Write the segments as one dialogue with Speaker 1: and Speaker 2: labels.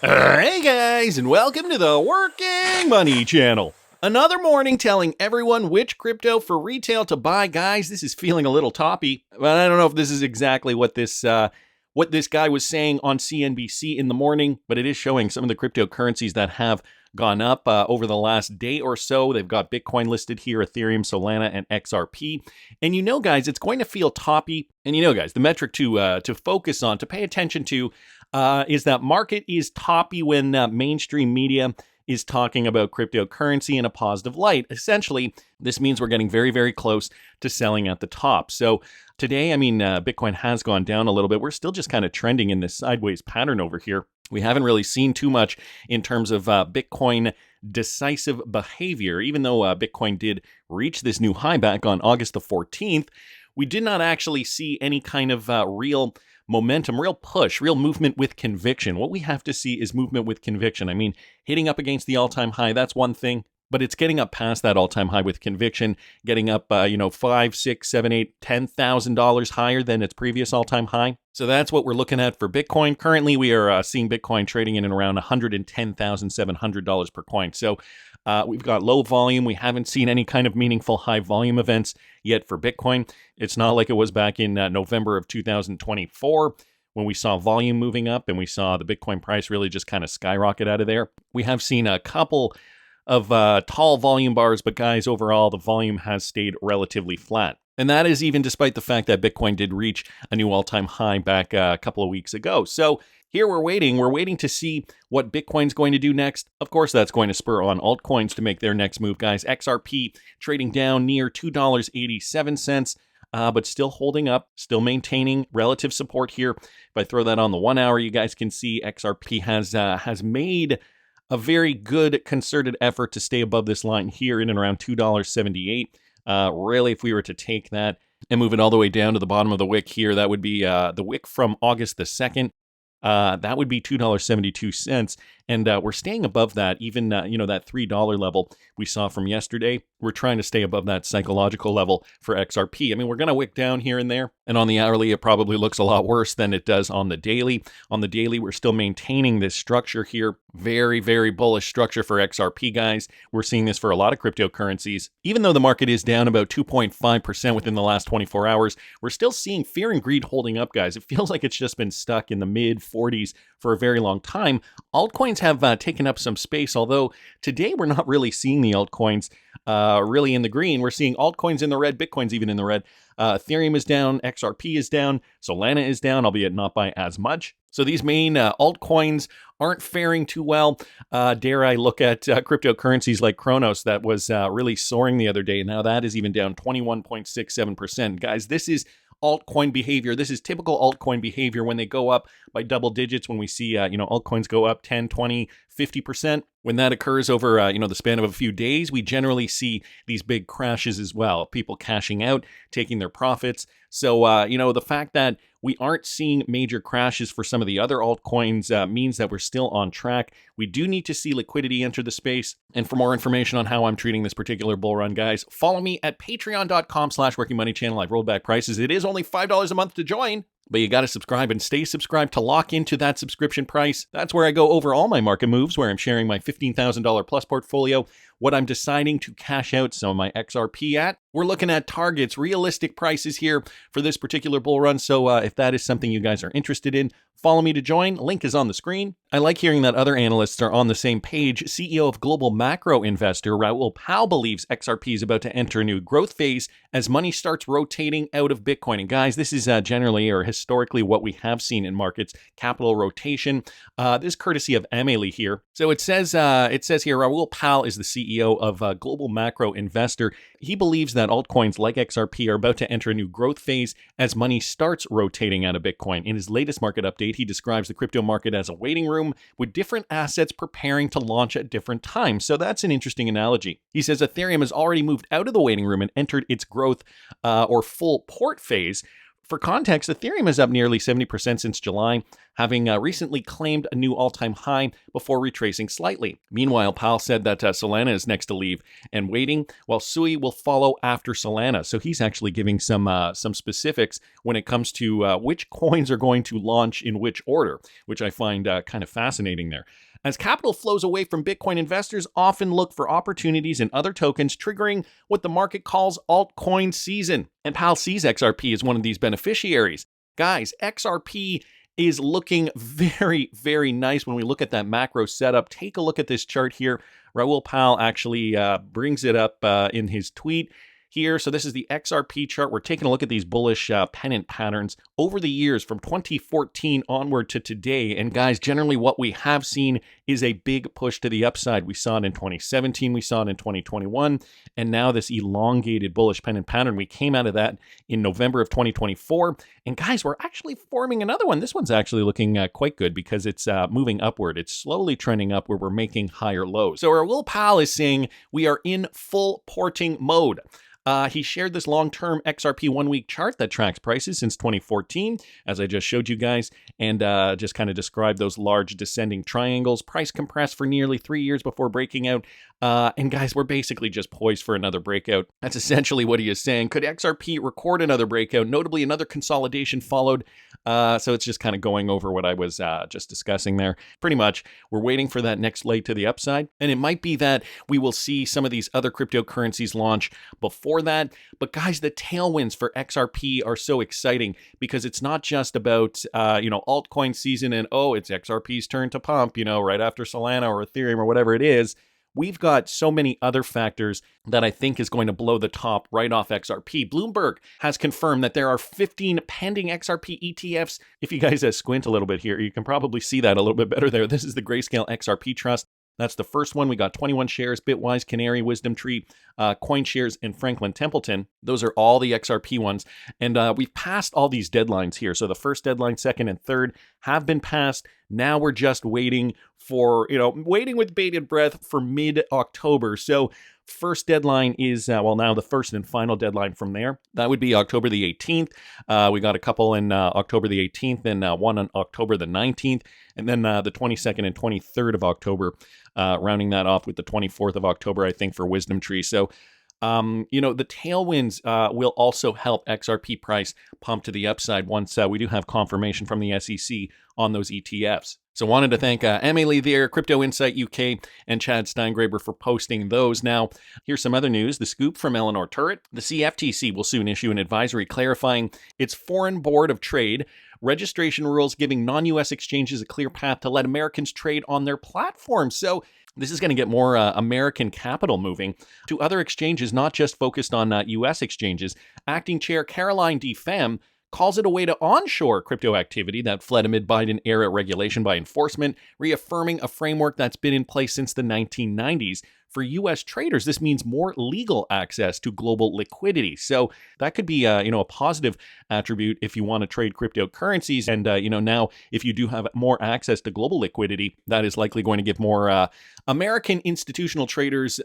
Speaker 1: Hey guys, and welcome to the Working Money Channel. Another morning telling everyone which crypto for retail to buy. Guys, this is feeling a little toppy, but I don't know if this is exactly what this guy was saying on CNBC in the morning, but it is showing some of the cryptocurrencies that have gone up over the last day or so. They've got Bitcoin listed here, Ethereum, Solana, and XRP. And you know, guys, it's going to feel toppy. And you know, guys, the metric to focus on, to pay attention to, is that market is toppy when mainstream media is talking about cryptocurrency in a positive light. Essentially, this means we're getting very, very close to selling at the top. So today, Bitcoin has gone down a little bit. We're still just kind of trending in this sideways pattern over here. We haven't really seen too much in terms of Bitcoin decisive behavior. Even though Bitcoin did reach this new high back on August the 14th, we did not actually see any kind of real momentum, real push, real movement with conviction. What we have to see is movement with conviction. I mean, hitting up against the all-time high, that's one thing, but it's getting up past that all-time high with conviction, getting up, $5, $6, $7, $8, $10,000 higher than its previous all-time high. So that's what we're looking at for Bitcoin. Currently, we are seeing Bitcoin trading in and around $110,700 per coin. So we've got low volume. We haven't seen any kind of meaningful high volume events yet for Bitcoin. It's not like it was back in November of 2024 when we saw volume moving up and we saw the Bitcoin price really just kind of skyrocket out of there. We have seen a couple of tall volume bars, but guys, overall, the volume has stayed relatively flat. And that is even despite the fact that Bitcoin did reach a new all-time high back a couple of weeks ago. So here we're waiting to see what Bitcoin's going to do next. Of course, that's going to spur on altcoins to make their next move, guys. XRP trading down near $2.87, but still holding up, still maintaining relative support here. If I throw that on the 1 hour, you guys can see XRP has made a very good concerted effort to stay above this line here in and around $2.78. Really, if we were to take that and move it all the way down to the bottom of the wick here, that would be the wick from August the 2nd. That would be $2.72. And we're staying above that, even, that $3 level we saw from yesterday. We're trying to stay above that psychological level for XRP. I mean, we're going to wick down here and there. And on the hourly, it probably looks a lot worse than it does on the daily. On the daily, we're still maintaining this structure here. Very, very bullish structure for XRP, guys. We're seeing this for a lot of cryptocurrencies. Even though the market is down about 2.5% within the last 24 hours, we're still seeing fear and greed holding up, guys. It feels like it's just been stuck in the mid 40s for a very long time. Altcoins have taken up some space, although today we're not really seeing the altcoins really in the green. We're seeing altcoins in the red, Bitcoin's even in the red. Ethereum is down, XRP is down, Solana is down, albeit not by as much. So these main altcoins aren't faring too well. Dare I look at cryptocurrencies like Kronos that was really soaring the other day. Now that is even down 21.67%. Guys, this is altcoin behavior. This is typical altcoin behavior when they go up by double digits, when we see, altcoins go up 10, 20, 50%. When that occurs over, the span of a few days, we generally see these big crashes as well. People cashing out, taking their profits. So, the fact that we aren't seeing major crashes for some of the other altcoins means that we're still on track. We do need to see liquidity enter the space. And for more information on how I'm treating this particular bull run, guys, follow me at patreon.com/workingmoneychannel. I've rolled back prices. It is only $5 a month to join, but you got to subscribe and stay subscribed to lock into that subscription price. That's where I go over all my market moves, where I'm sharing my $15,000 plus portfolio, what I'm deciding to cash out some of my XRP at. We're looking at targets, realistic prices here for this particular bull run. So if that is something you guys are interested in, follow me to join. Link is on the screen. I like hearing that other analysts are on the same page. CEO of global macro investor Raoul Pal believes XRP is about to enter a new growth phase as money starts rotating out of Bitcoin. And guys, this is generally or historically what we have seen in markets, capital rotation. This courtesy of Emily here. So it says here, Raoul Pal is the CEO of global macro investor. He believes that altcoins like XRP are about to enter a new growth phase as money starts rotating out of Bitcoin. In his latest market update, he describes the crypto market as a waiting room with different assets preparing to launch at different times. So that's an interesting analogy. He says Ethereum has already moved out of the waiting room and entered its growth or full port phase. For context, Ethereum is up nearly 70% since July, having recently claimed a new all-time high before retracing slightly. Meanwhile, Pal said that Solana is next to leave and waiting, while Sui will follow after Solana. So he's actually giving some specifics when it comes to which coins are going to launch in which order, which I find kind of fascinating there. As capital flows away from Bitcoin, investors often look for opportunities in other tokens, triggering what the market calls altcoin season. And Pal sees XRP as one of these beneficiaries. Guys, XRP is looking very, very nice when we look at that macro setup. Take a look at this chart here. Raoul Pal actually brings it up in his tweet here. So this is the XRP chart. We're taking a look at these bullish pennant patterns over the years from 2014 onward to today. And guys, generally what we have seen is a big push to the upside. We saw it in 2017, we saw it in 2021, and now this elongated bullish pennant pattern. We came out of that in November of 2024. And guys, we're actually forming another one. This one's actually looking quite good because it's moving upward. It's slowly trending up where we're making higher lows. So Raoul Pal is saying we are in full porting mode. He shared this long-term XRP one-week chart that tracks prices since 2014, as I just showed you guys, and just kind of described those large descending triangles. Price compressed for nearly 3 years before breaking out. And guys, we're basically just poised for another breakout. That's essentially what he is saying. Could XRP record another breakout? Notably, another consolidation followed. So it's just kind of going over what I was just discussing there. Pretty much, we're waiting for that next leg to the upside. And it might be that we will see some of these other cryptocurrencies launch before that. But guys, the tailwinds for XRP are so exciting because it's not just about, altcoin season and, it's XRP's turn to pump, right after Solana or Ethereum or whatever it is. We've got so many other factors that I think is going to blow the top right off XRP. Bloomberg has confirmed that there are 15 pending XRP ETFs. If you guys squint a little bit here, you can probably see that a little bit better there. This is the Grayscale XRP Trust. That's the first one. We got 21 shares, Bitwise, Canary, Wisdom Tree, CoinShares, and Franklin Templeton. Those are all the XRP ones. And we've passed all these deadlines here. So the first deadline, second, and third have been passed. Now we're just waiting for, waiting with bated breath for mid-October. So first deadline is, now the first and final deadline from there. That would be October the 18th. We got a couple in October the 18th and one on October the 19th. And then the 22nd and 23rd of October, rounding that off with the 24th of October, I think, for Wisdom Tree. So, the tailwinds will also help XRP price pump to the upside once we do have confirmation from the SEC on those ETFs. So wanted to thank Emily there, Crypto Insight UK, and Chad Steingraber for posting those. Now, here's some other news. The scoop from Eleanor Turret. The CFTC will soon issue an advisory clarifying its Foreign Board of Trade registration rules, giving non-U.S. exchanges a clear path to let Americans trade on their platforms. So this is going to get more American capital moving to other exchanges, not just focused on U.S. exchanges. Acting Chair Caroline D. Pham calls it a way to onshore crypto activity that fled amid Biden-era regulation by enforcement, reaffirming a framework that's been in place since the 1990s. For U.S. traders, this means more legal access to global liquidity. So that could be, a positive attribute if you want to trade cryptocurrencies. And, now if you do have more access to global liquidity, that is likely going to give more American institutional traders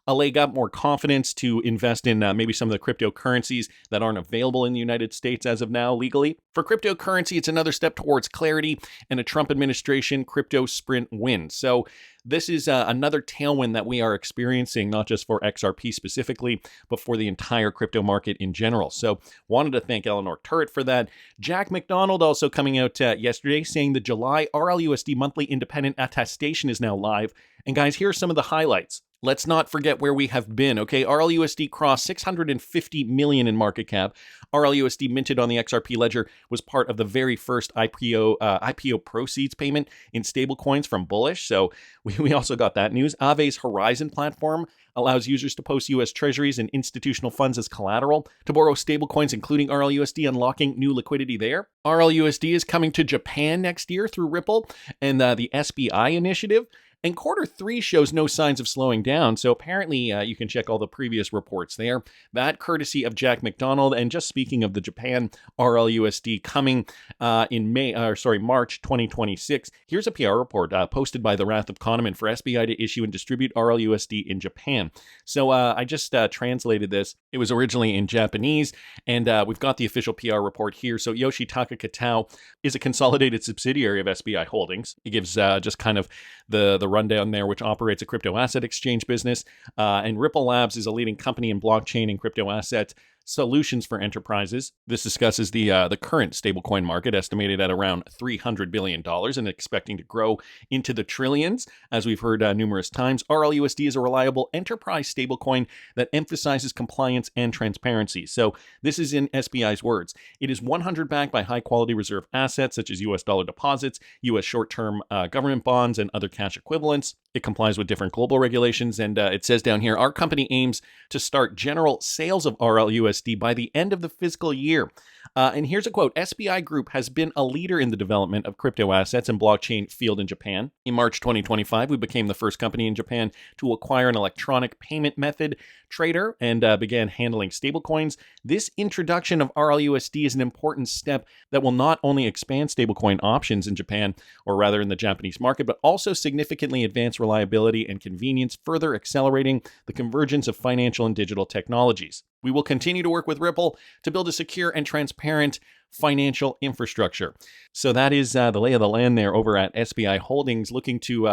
Speaker 1: a leg up, more confidence to invest in maybe some of the cryptocurrencies that aren't available in the United States as of now legally. For cryptocurrency, it's another step towards clarity and a Trump administration crypto sprint win. So this is another tailwind that we are experiencing, not just for XRP specifically, but for the entire crypto market in general. So wanted to thank Eleanor Turret for that. Jack McDonald also coming out yesterday saying the July RLUSD monthly independent attestation is now live. And guys, here are some of the highlights. Let's not forget where we have been, okay? RLUSD crossed 650 million in market cap. RLUSD minted on the XRP ledger was part of the very first IPO proceeds payment in stablecoins from Bullish. So we also got that news. Aave's Horizon platform allows users to post U.S. treasuries and institutional funds as collateral to borrow stablecoins, including RLUSD, unlocking new liquidity there. RLUSD is coming to Japan next year through Ripple and the SBI initiative. And quarter three shows no signs of slowing down. So apparently you can check all the previous reports there. That courtesy of Jack McDonald. And just speaking of the Japan RLUSD coming in March 2026. Here's a PR report posted by the Wrath of Kahneman for SBI to issue and distribute RLUSD in Japan. So I just translated this. It was originally in Japanese, and we've got the official PR report here. So Yoshitaka Kitao is a consolidated subsidiary of SBI Holdings. It gives just kind of the rundown there, which operates a crypto asset exchange business. And Ripple Labs is a leading company in blockchain and crypto asset solutions for enterprises. This discusses the current stablecoin market, estimated at around $300 billion and expecting to grow into the trillions. As we've heard numerous times, RLUSD is a reliable enterprise stablecoin that emphasizes compliance and transparency. So this is in SBI's words. It is 100 backed by high-quality reserve assets such as U.S. dollar deposits, U.S. short-term government bonds, and other cash equivalents. It complies with different global regulations, and it says down here, our company aims to start general sales of RLUSD by the end of the fiscal year. And here's a quote. SBI Group has been a leader in the development of crypto assets and blockchain field in Japan. In March 2025, we became the first company in Japan to acquire an electronic payment method trader and began handling stablecoins. This introduction of RLUSD is an important step that will not only expand stablecoin options in Japan, or rather in the Japanese market, but also significantly advance reliability and convenience, further accelerating the convergence of financial and digital technologies. We will continue to work with Ripple to build a secure and transparent financial infrastructure. So that is the lay of the land there over at SBI Holdings, looking to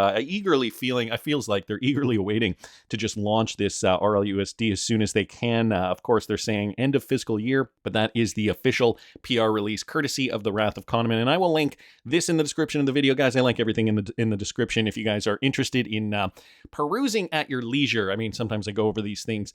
Speaker 1: feels like they're eagerly awaiting to just launch this RLUSD as soon as they can. Of course, they're saying end of fiscal year, but that is the official PR release courtesy of the Wrath of Kahneman. And I will link this in the description of the video, guys. I link everything in the description if you guys are interested in perusing at your leisure. I mean, sometimes I go over these things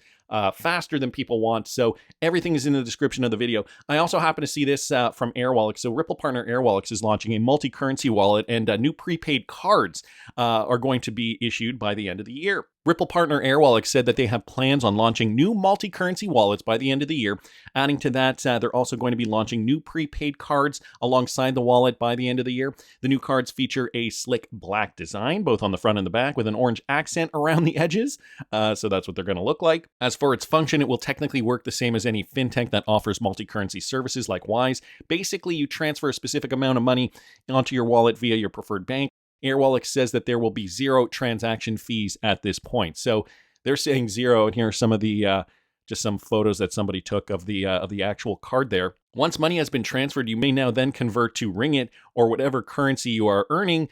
Speaker 1: faster than people want, so everything is in the description of the video. I also happen to see this from AirWallex. So Ripple partner AirWallex is launching a multi-currency wallet, and new prepaid cards are going to be issued by the end of the year. Ripple partner AirWallex said that they have plans on launching new multi-currency wallets by the end of the year. Adding to that, they're also going to be launching new prepaid cards alongside the wallet by the end of the year. The new cards feature a slick black design, both on the front and the back, with an orange accent around the edges. So that's what they're going to look like. As for its function, it will technically work the same as any fintech that offers multi-currency services like Wise. Basically, you transfer a specific amount of money onto your wallet via your preferred bank. AirWallex says that there will be zero transaction fees at this point. So they're saying zero, and here are some of the just some photos that somebody took of the actual card there. Once money has been transferred, you may now then convert to ringgit or whatever currency you are earning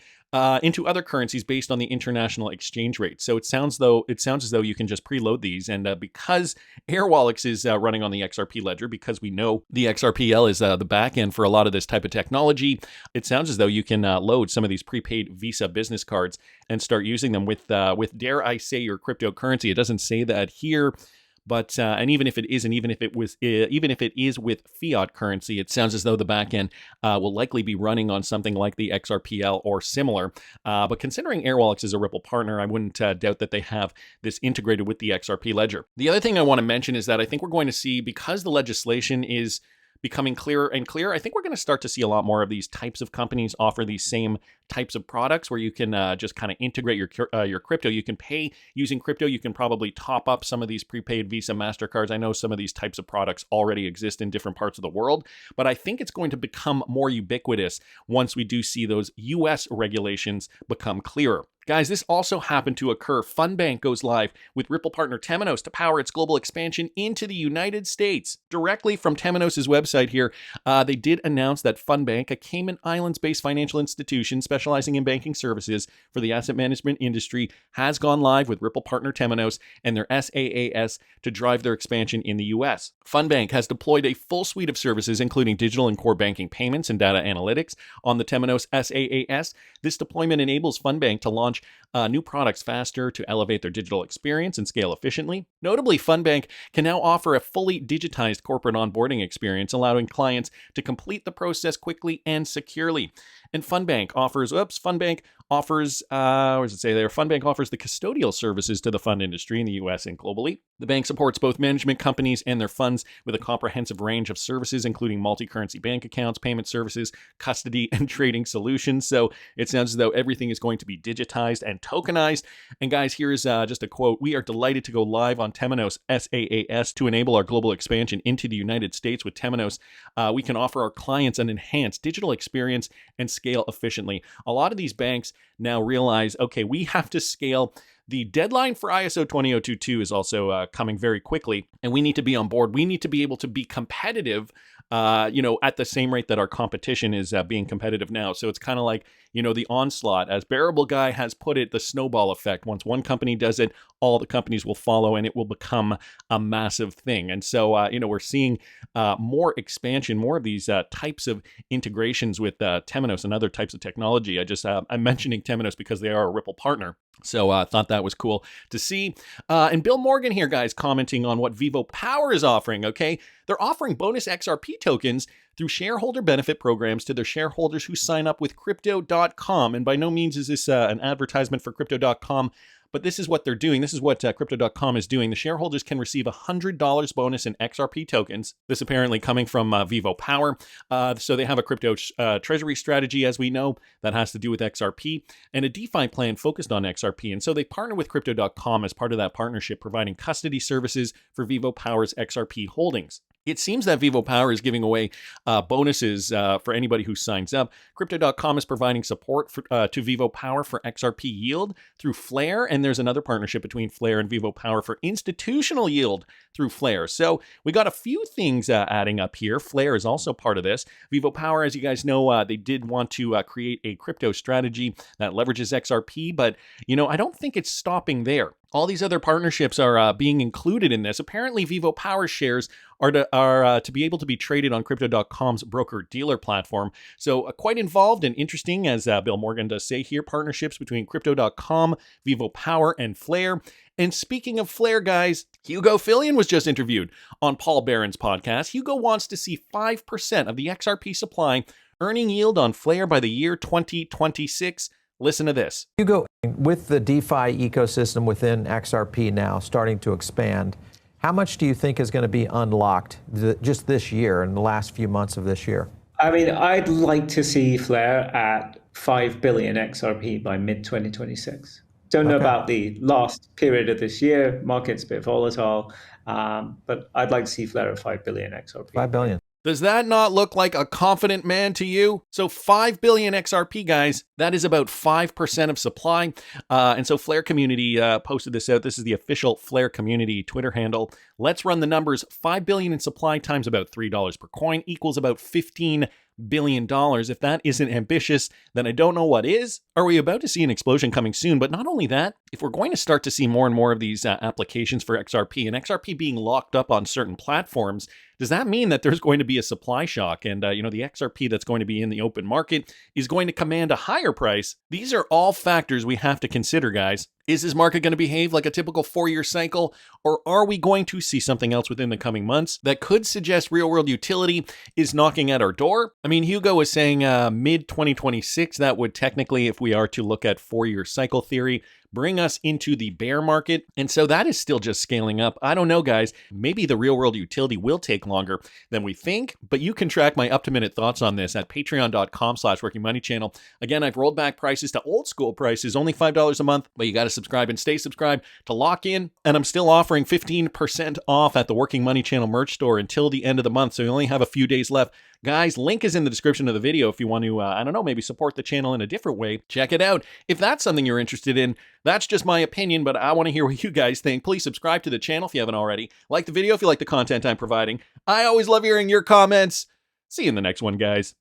Speaker 1: into other currencies based on the international exchange rate. So it sounds as though you can just preload these, and because AirWallex is running on the XRP ledger, because we know the XRPL is the back end for a lot of this type of technology, it sounds as though you can load some of these prepaid Visa business cards and start using them with dare I say, your cryptocurrency. It doesn't say that here. But and even if it isn't, even if it is with fiat currency, it sounds as though the backend will likely be running on something like the XRPL or similar. But considering AirWallex is a Ripple partner, I wouldn't doubt that they have this integrated with the XRP ledger. The other thing I want to mention is that I think we're going to see, because the legislation is becoming clearer and clearer, I think we're going to start to see a lot more of these types of companies offer these same types of products where you can just kind of integrate your crypto. You can pay using crypto. You can probably top up some of these prepaid Visa, MasterCards. I know some of these types of products already exist in different parts of the world, but I think it's going to become more ubiquitous once we do see those US regulations become clearer. Guys, this also happened to occur. Funbank goes live with Ripple partner Temenos to power its global expansion into the United States. Directly from Temenos' website here, they did announce that Funbank, a Cayman Islands-based financial institution specializing in banking services for the asset management industry, has gone live with Ripple partner Temenos and their SaaS to drive their expansion in the US. Funbank has deployed a full suite of services, including digital and core banking payments and data analytics on the Temenos SaaS. This deployment enables Funbank to launch new products faster, to elevate their digital experience and scale efficiently. Notably, Funbank can now offer a fully digitized corporate onboarding experience, allowing clients to complete the process quickly and securely. And Funbank offers the custodial services to the fund industry in the US and globally. The bank supports both management companies and their funds with a comprehensive range of services, including multi-currency bank accounts, payment services, custody, and trading solutions. So it sounds as though everything is going to be digitized and and tokenized. And guys, here's just a quote. "We are delighted to go live on Temenos SaaS to enable our global expansion into the United States. With Temenos, we can offer our clients an enhanced digital experience and scale efficiently." A lot of these banks now realize, okay, we have to scale. The deadline for ISO 20022 is also coming very quickly, and we need to be on board. We need to be able to be competitive, at the same rate that our competition is being competitive now. So it's kind of like, the onslaught, as Bearable Guy has put it, the snowball effect. Once one company does it, all the companies will follow, and it will become a massive thing. And so, we're seeing more expansion, more of these types of integrations with Temenos and other types of technology. I'm mentioning Temenos because they are a Ripple partner. So I thought that was cool to see. And Bill Morgan here, guys, commenting on what Vivo Power is offering, okay? They're offering bonus XRP tokens through shareholder benefit programs to their shareholders who sign up with Crypto.com. And by no means is this an advertisement for Crypto.com, but this is what they're doing. This is what Crypto.com is doing. The shareholders can receive $100 bonus in XRP tokens. This apparently coming from Vivo Power. So they have a crypto treasury strategy, as we know, that has to do with XRP, and a DeFi plan focused on XRP. And so they partner with Crypto.com as part of that partnership, providing custody services for Vivo Power's XRP holdings. It seems that Vivo Power is giving away bonuses for anybody who signs up. Crypto.com is providing support to Vivo Power for XRP yield through Flare, and there's another partnership between Flare and Vivo Power for institutional yield through Flare. So we got a few things adding up here. Flare is also part of this. Vivo Power, as you guys know, they did want to create a crypto strategy that leverages XRP, but I don't think it's stopping there. All these other partnerships are being included in this. Apparently, Vivo Power shares are to be able to be traded on Crypto.com's broker-dealer platform. So quite involved and interesting, as Bill Morgan does say here, partnerships between Crypto.com, Vivo Power, and Flare. And speaking of Flare, guys, Hugo Fillion was just interviewed on Paul Barron's podcast. Hugo wants to see 5% of the XRP supply earning yield on Flare by the year 2026. Listen to this.
Speaker 2: Hugo, with the DeFi ecosystem within XRP now starting to expand, how much do you think is going to be unlocked just this year, in the last few months of this year?
Speaker 3: I mean, I'd like to see Flare at 5 billion XRP by mid-2026. Don't know about the last period of this year. Market's a bit volatile, but I'd like to see Flare at 5 billion XRP.
Speaker 2: 5 billion.
Speaker 1: Does that not look like a confident man to you? So 5 billion XRP, guys, that is about 5% of supply. And so Flare Community posted this out. This is the official Flare Community Twitter handle. Let's run the numbers. 5 billion in supply times about $3 per coin equals about $15 billion. If that isn't ambitious, then I don't know what is. Are we about to see an explosion coming soon? But not only that, if we're going to start to see more and more of these applications for XRP and XRP being locked up on certain platforms, does that mean that there's going to be a supply shock? And, the XRP that's going to be in the open market is going to command a higher price. These are all factors we have to consider, guys. Is this market going to behave like a typical 4-year cycle, or are we going to see something else within the coming months that could suggest real-world utility is knocking at our door? I mean, Hugo was saying mid-2026. That would technically, if we are to look at 4-year cycle theory, bring us into the bear market. And so that is still just scaling up. I don't know, guys. Maybe the real world utility will take longer than we think, but you can track my up-to-minute thoughts on this at patreon.com/workingmoneychannel. Again, I've rolled back prices to old school prices, only $5 a month, but you got to subscribe and stay subscribed to lock in. And I'm still offering 15% off at the Working Money Channel merch store until the end of the month. So you only have a few days left. Guys, link is in the description of the video if you want to, maybe support the channel in a different way. Check it out. If that's something you're interested in, that's just my opinion, but I want to hear what you guys think. Please subscribe to the channel if you haven't already. Like the video if you like the content I'm providing. I always love hearing your comments. See you in the next one, guys.